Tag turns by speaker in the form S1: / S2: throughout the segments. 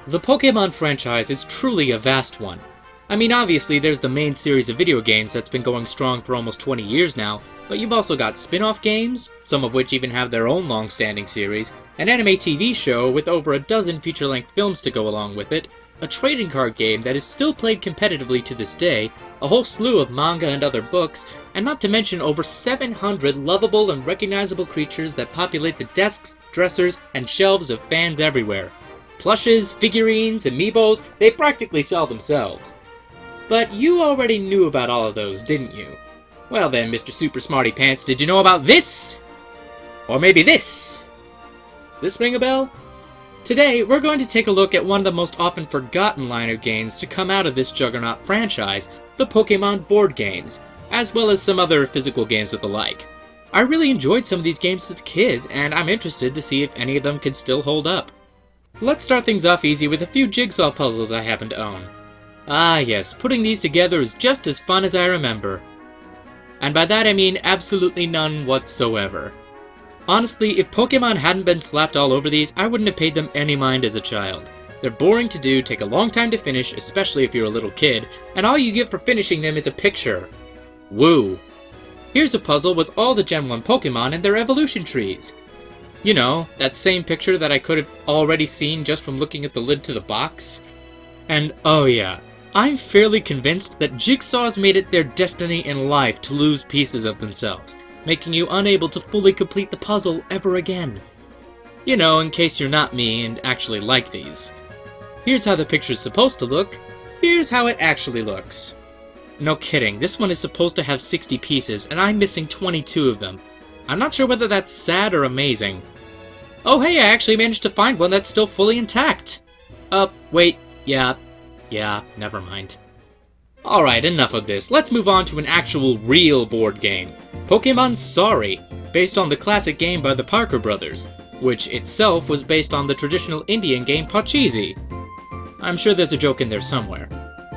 S1: The Pokemon franchise is truly a vast one. I mean, obviously there's the main series of video games that's been going strong for almost 20 years now, but you've also got spin-off games, some of which even have their own long-standing series, an anime TV show with over a dozen feature-length films to go along with it, a trading card game that is still played competitively to this day, a whole slew of manga and other books, and not to mention over 700 lovable and recognizable creatures that populate the desks, dressers, and shelves of fans everywhere. Plushes, figurines, amiibos, they practically sell themselves. But you already knew about all of those, didn't you? Well then, Mr. Super Smarty Pants, did you know about this? Or maybe this? This ring a bell? Today, we're going to take a look at one of the most often forgotten line of games to come out of this juggernaut franchise, the Pokemon board games, as well as some other physical games of the like. I really enjoyed some of these games as a kid, and I'm interested to see if any of them can still hold up. Let's start things off easy with a few jigsaw puzzles I happen to own. Ah yes, putting these together is just as fun as I remember. And by that I mean absolutely none whatsoever. Honestly, if Pokemon hadn't been slapped all over these, I wouldn't have paid them any mind as a child. They're boring to do, take a long time to finish, especially if you're a little kid, and all you get for finishing them is a picture. Woo! Here's a puzzle with all the Gen 1 Pokemon and their evolution trees. You know, that same picture that I could have already seen just from looking at the lid to the box. And oh yeah, I'm fairly convinced that Jigsaw's made it their destiny in life to lose pieces of themselves, making you unable to fully complete the puzzle ever again. You know, in case you're not me and actually like these. Here's how the picture's supposed to look. Here's how it actually looks. No kidding, this one is supposed to have 60 pieces, and I'm missing 22 of them. I'm not sure whether that's sad or amazing. Oh hey, I actually managed to find one that's still fully intact! Wait, yeah, never mind. Alright, enough of this. Let's move on to an actual real board game. Pokemon Sorry, based on the classic game by the Parker Brothers, which itself was based on the traditional Indian game Pachisi. I'm sure there's a joke in there somewhere.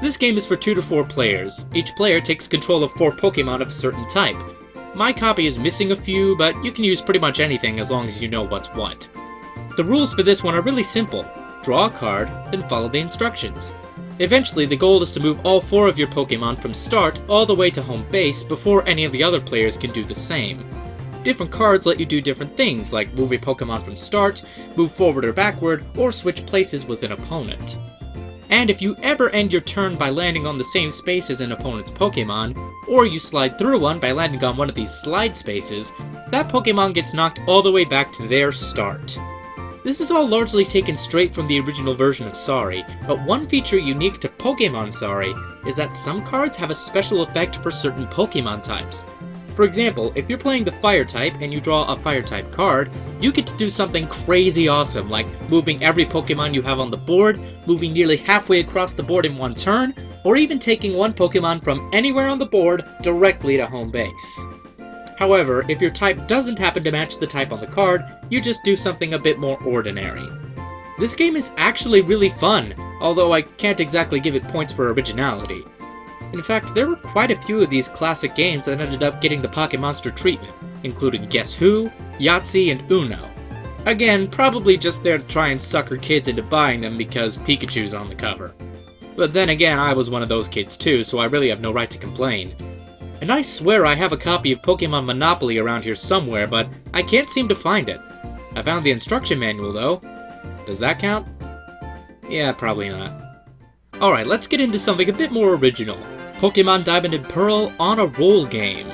S1: This game is for 2 to 4 players. Each player takes control of 4 Pokemon of a certain type. My copy is missing a few, but you can use pretty much anything as long as you know what's what. The rules for this one are really simple. Draw a card, then follow the instructions. Eventually, the goal is to move all 4 of your Pokemon from start all the way to home base before any of the other players can do the same. Different cards let you do different things, like move a Pokemon from start, move forward or backward, or switch places with an opponent. And if you ever end your turn by landing on the same space as an opponent's Pokemon, or you slide through one by landing on one of these slide spaces, that Pokemon gets knocked all the way back to their start. This is all largely taken straight from the original version of Sorry, but one feature unique to Pokemon Sorry is that some cards have a special effect for certain Pokemon types. For example, if you're playing the Fire type and you draw a Fire type card, you get to do something crazy awesome, like moving every Pokemon you have on the board, moving nearly halfway across the board in one turn, or even taking one Pokemon from anywhere on the board directly to home base. However, if your type doesn't happen to match the type on the card, you just do something a bit more ordinary. This game is actually really fun, although I can't exactly give it points for originality. In fact, there were quite a few of these classic games that ended up getting the Pocket Monster treatment, including Guess Who, Yahtzee, and Uno. Again, probably just there to try and sucker kids into buying them because Pikachu's on the cover. But then again, I was one of those kids too, so I really have no right to complain. And I swear I have a copy of Pokemon Monopoly around here somewhere, but I can't seem to find it. I found the instruction manual though. Does that count? Yeah, probably not. Alright, let's get into something a bit more original. Pokemon Diamond and Pearl on a roll game.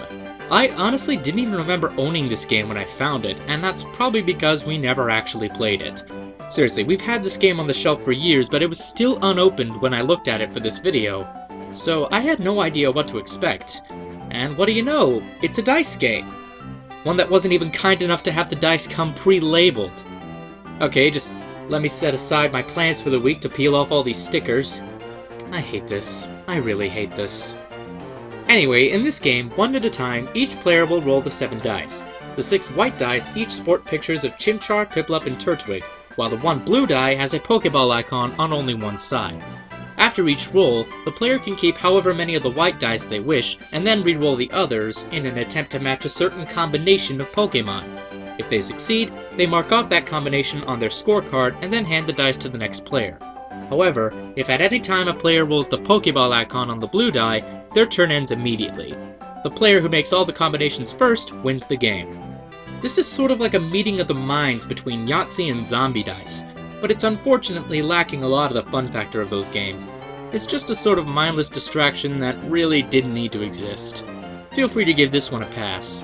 S1: I honestly didn't even remember owning this game when I found it, and that's probably because we never actually played it. Seriously, we've had this game on the shelf for years, but it was still unopened when I looked at it for this video. So I had no idea what to expect. And what do you know? It's a dice game. One that wasn't even kind enough to have the dice come pre-labeled. Okay, just let me set aside my plans for the week to peel off all these stickers. I hate this. I really hate this. Anyway, in this game, one at a time, each player will roll the 7 dice. The 6 white dice each sport pictures of Chimchar, Piplup, and Turtwig, while the 1 blue die has a Pokeball icon on only one side. After each roll, the player can keep however many of the white dice they wish, and then re-roll the others in an attempt to match a certain combination of Pokemon. If they succeed, they mark off that combination on their scorecard and then hand the dice to the next player. However, if at any time a player rolls the Pokeball icon on the blue die, their turn ends immediately. The player who makes all the combinations first wins the game. This is sort of like a meeting of the minds between Yahtzee and Zombie Dice, but it's unfortunately lacking a lot of the fun factor of those games. It's just a sort of mindless distraction that really didn't need to exist. Feel free to give this one a pass.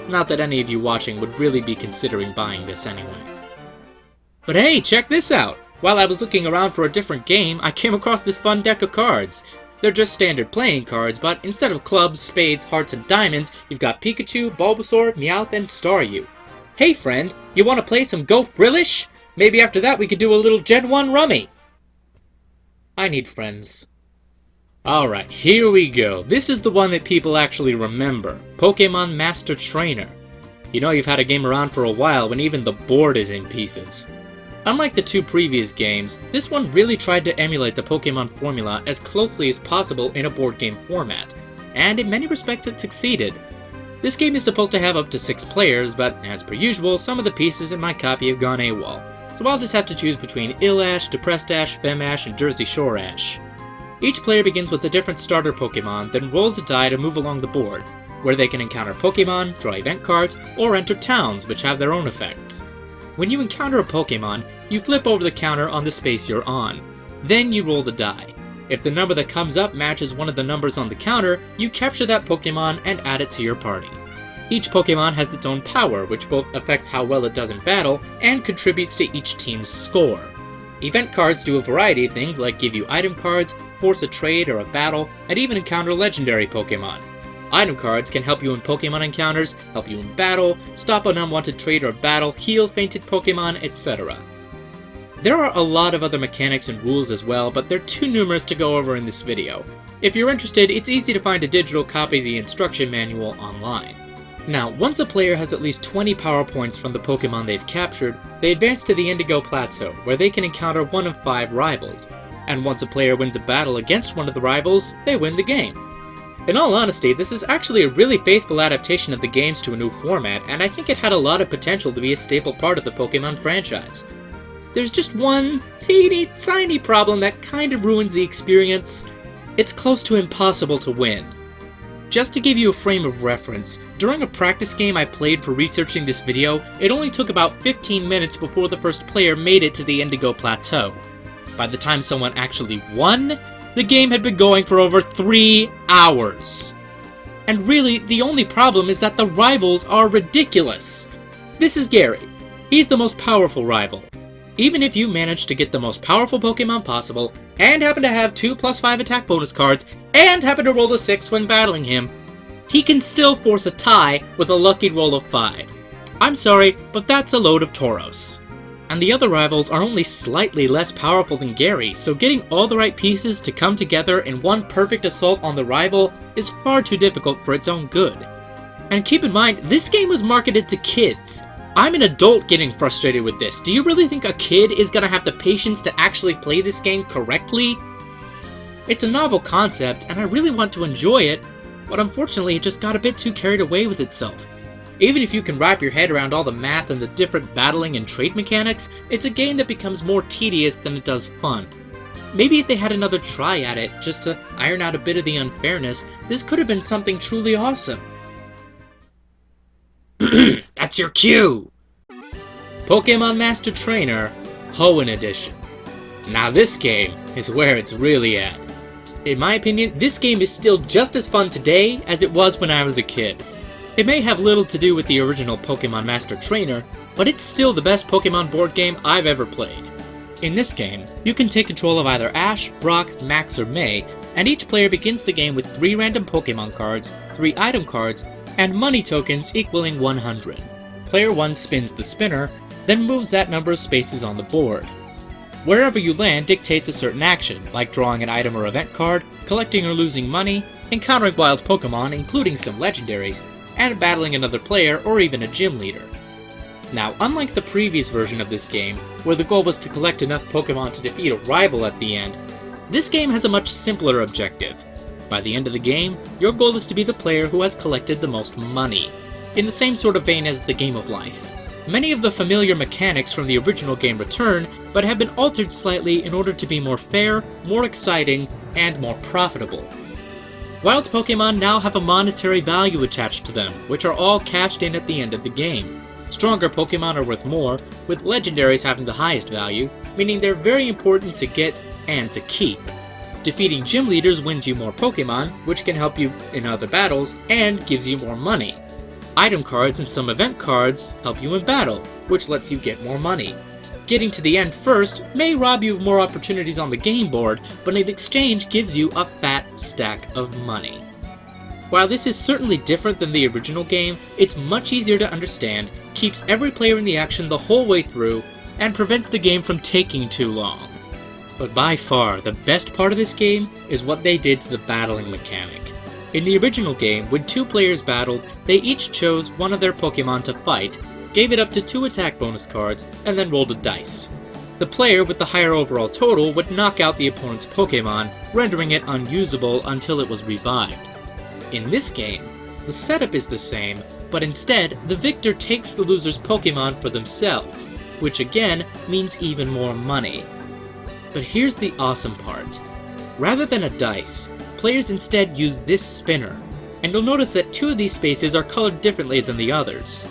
S1: Not that any of you watching would really be considering buying this anyway. But hey, check this out! While I was looking around for a different game, I came across this fun deck of cards. They're just standard playing cards, but instead of clubs, spades, hearts, and diamonds, you've got Pikachu, Bulbasaur, Meowth, and Staryu. Hey friend, you wanna play some Go Frillish? Maybe after that we could do a little Gen 1 rummy. I need friends. Alright, here we go. This is the one that people actually remember. Pokemon Master Trainer. You know you've had a game around for a while when even the board is in pieces. Unlike the two previous games, this one really tried to emulate the Pokemon formula as closely as possible in a board game format, and in many respects it succeeded. This game is supposed to have up to 6 players, but as per usual, some of the pieces in my copy have gone AWOL, so I'll just have to choose between Ill Ash, Depressed Ash, Fem Ash, and Jersey Shore Ash. Each player begins with a different starter Pokemon, then rolls a die to move along the board, where they can encounter Pokemon, draw event cards, or enter towns, which have their own effects. When you encounter a Pokemon, you flip over the counter on the space you're on. Then you roll the die. If the number that comes up matches one of the numbers on the counter, you capture that Pokemon and add it to your party. Each Pokemon has its own power, which both affects how well it does in battle and contributes to each team's score. Event cards do a variety of things like give you item cards, force a trade or a battle, and even encounter legendary Pokemon. Item cards can help you in Pokemon encounters, help you in battle, stop an unwanted trade or battle, heal fainted Pokemon, etc. There are a lot of other mechanics and rules as well, but they're too numerous to go over in this video. If you're interested, it's easy to find a digital copy of the instruction manual online. Now, once a player has at least 20 power points from the Pokemon they've captured, they advance to the Indigo Plateau, where they can encounter one of 5 rivals. And once a player wins a battle against one of the rivals, they win the game. In all honesty, this is actually a really faithful adaptation of the games to a new format, and I think it had a lot of potential to be a staple part of the Pokemon franchise. There's just one teeny tiny problem that kind of ruins the experience. It's close to impossible to win. Just to give you a frame of reference, during a practice game I played for researching this video, it only took about 15 minutes before the first player made it to the Indigo Plateau. By the time someone actually won, the game had been going for over 3 hours. And really, the only problem is that the rivals are ridiculous. This is Gary. He's the most powerful rival. Even if you manage to get the most powerful Pokemon possible, and happen to have 2+5 attack bonus cards, and happen to roll a 6 when battling him, he can still force a tie with a lucky roll of 5. I'm sorry, but that's a load of Tauros. And the other rivals are only slightly less powerful than Gary, so getting all the right pieces to come together in one perfect assault on the rival is far too difficult for its own good. And keep in mind, this game was marketed to kids. I'm an adult getting frustrated with this. Do you really think a kid is gonna have the patience to actually play this game correctly? It's a novel concept, and I really want to enjoy it, but unfortunately it just got a bit too carried away with itself. Even if you can wrap your head around all the math and the different battling and trade mechanics, it's a game that becomes more tedious than it does fun. Maybe if they had another try at it, just to iron out a bit of the unfairness, this could have been something truly awesome. That's your cue! Pokemon Master Trainer, Hoenn Edition. Now this game is where it's really at. In my opinion, this game is still just as fun today as it was when I was a kid. It may have little to do with the original Pokemon Master Trainer, but it's still the best Pokemon board game I've ever played. In this game, you can take control of either Ash, Brock, Max, or May, and each player begins the game with 3 random Pokemon cards, 3 item cards, and money tokens equaling 100. Player 1 spins the spinner, then moves that number of spaces on the board. Wherever you land dictates a certain action, like drawing an item or event card, collecting or losing money, encountering wild Pokemon, including some legendaries, and battling another player or even a gym leader. Now, unlike the previous version of this game, where the goal was to collect enough Pokemon to defeat a rival at the end, this game has a much simpler objective. By the end of the game, your goal is to be the player who has collected the most money, in the same sort of vein as the Game of Life. Many of the familiar mechanics from the original game return, but have been altered slightly in order to be more fair, more exciting, and more profitable. Wild Pokemon now have a monetary value attached to them, which are all cashed in at the end of the game. Stronger Pokemon are worth more, with legendaries having the highest value, meaning they're very important to get and to keep. Defeating gym leaders wins you more Pokemon, which can help you in other battles, and gives you more money. Item cards and some event cards help you in battle, which lets you get more money. Getting to the end first may rob you of more opportunities on the game board, but in exchange gives you a fat stack of money. While this is certainly different than the original game, it's much easier to understand, keeps every player in the action the whole way through, and prevents the game from taking too long. But by far, the best part of this game is what they did to the battling mechanic. In the original game, when two players battled, they each chose one of their Pokemon to fight, gave it up to 2 attack bonus cards, and then rolled a dice. The player with the higher overall total would knock out the opponent's Pokemon, rendering it unusable until it was revived. In this game, the setup is the same, but instead, the victor takes the loser's Pokemon for themselves, which again means even more money. But here's the awesome part. Rather than a dice, players instead use this spinner, and you'll notice that 2 of these spaces are colored differently than the others.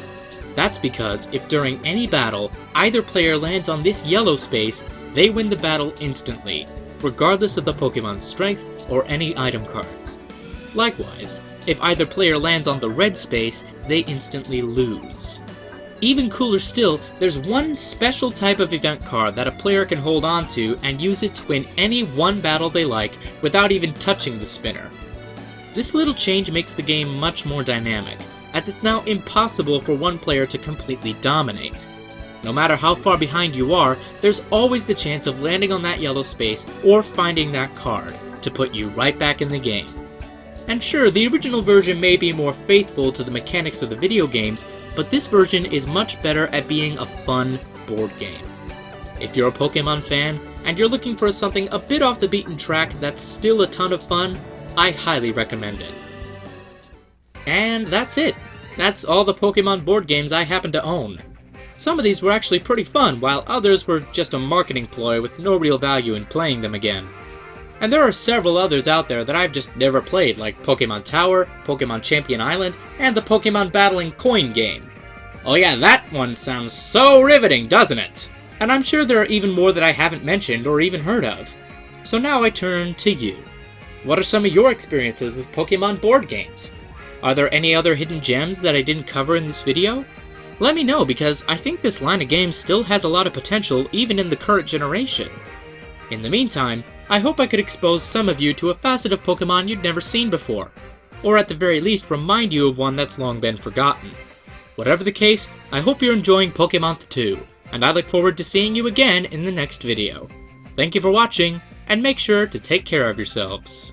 S1: That's because if during any battle, either player lands on this yellow space, they win the battle instantly, regardless of the Pokemon's strength or any item cards. Likewise, if either player lands on the red space, they instantly lose. Even cooler still, there's one special type of event card that a player can hold on to and use it to win any one battle they like without even touching the spinner. This little change makes the game much more dynamic, as it's now impossible for one player to completely dominate. No matter how far behind you are, there's always the chance of landing on that yellow space or finding that card to put you right back in the game. And sure, the original version may be more faithful to the mechanics of the video games, but this version is much better at being a fun board game. If you're a Pokemon fan, and you're looking for something a bit off the beaten track that's still a ton of fun, I highly recommend it. And that's it. That's all the Pokemon board games I happen to own. Some of these were actually pretty fun, while others were just a marketing ploy with no real value in playing them again. And there are several others out there that I've just never played, like Pokemon Tower, Pokemon Champion Island, and the Pokemon Battling Coin game. Oh yeah, that one sounds so riveting, doesn't it? And I'm sure there are even more that I haven't mentioned or even heard of. So now I turn to you. What are some of your experiences with Pokemon board games? Are there any other hidden gems that I didn't cover in this video? Let me know, because I think this line of games still has a lot of potential even in the current generation. In the meantime, I hope I could expose some of you to a facet of Pokemon you'd never seen before, or at the very least remind you of one that's long been forgotten. Whatever the case, I hope you're enjoying Pokemon 2, and I look forward to seeing you again in the next video. Thank you for watching, and make sure to take care of yourselves.